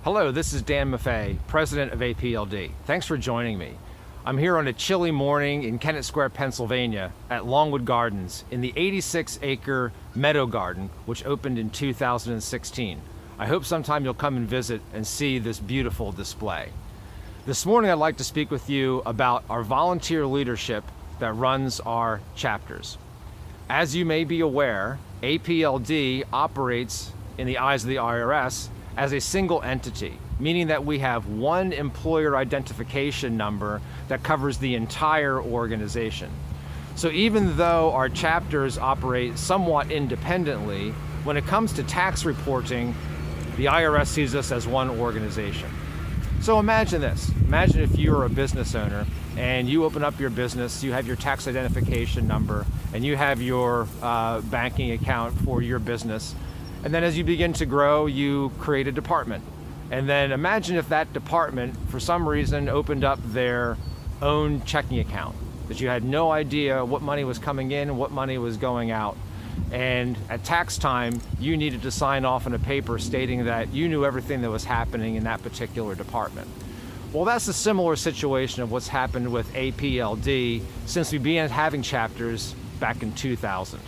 Hello, this is Dan Maffei, president of APLD. Thanks for joining me. I'm here on a chilly morning in Kennett Square, Pennsylvania at Longwood Gardens in the 86-acre Meadow Garden, which opened in 2016. I hope sometime you'll come and visit and see this beautiful display. This morning I'd like to speak with you about our volunteer leadership that runs our chapters. As you may be aware, APLD operates in the eyes of the IRS as a single entity, meaning that we have one employer identification number that covers the entire organization. So even though our chapters operate somewhat independently, when it comes to tax reporting, the IRS sees us as one organization. So imagine this. Imagine if you're a business owner and you open up your business, you have your tax identification number, and you have your banking account for your business. And then as you begin to grow, you create a department. And then imagine if that department, for some reason, opened up their own checking account, that you had no idea what money was coming in and what money was going out. And at tax time, you needed to sign off on a paper stating that you knew everything that was happening in that particular department. Well, that's a similar situation of what's happened with APLD since we began having chapters back in 2000.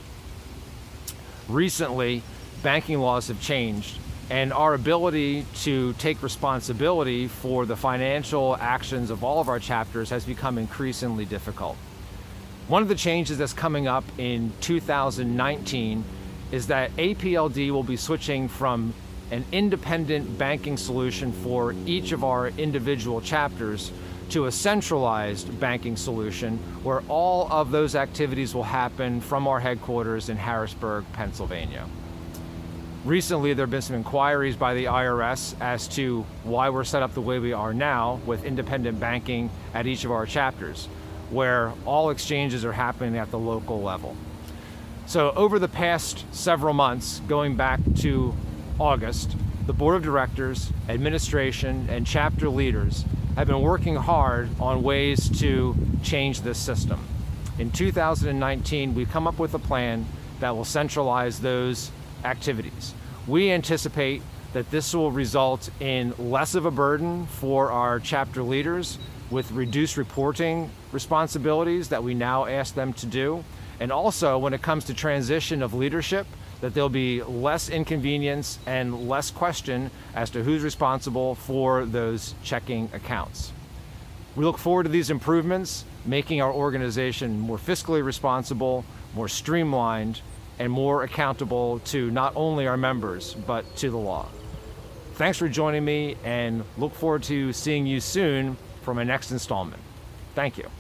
Recently, banking laws have changed, and our ability to take responsibility for the financial actions of all of our chapters has become increasingly difficult. One of the changes that's coming up in 2019 is that APLD will be switching from an independent banking solution for each of our individual chapters to a centralized banking solution where all of those activities will happen from our headquarters in Harrisburg, Pennsylvania. Recently, there have been some inquiries by the IRS as to why we're set up the way we are now with independent banking at each of our chapters, where all exchanges are happening at the local level. So over the past several months, going back to August, the board of directors, administration, and chapter leaders have been working hard on ways to change this system. In 2019, we've come up with a plan that will centralize those activities. We anticipate that this will result in less of a burden for our chapter leaders with reduced reporting responsibilities that we now ask them to do. And also, when it comes to transition of leadership, that there'll be less inconvenience and less question as to who's responsible for those checking accounts. We look forward to these improvements, making our organization more fiscally responsible, more streamlined, and more accountable to not only our members, but to the law. Thanks for joining me, and look forward to seeing you soon for my next installment. Thank you.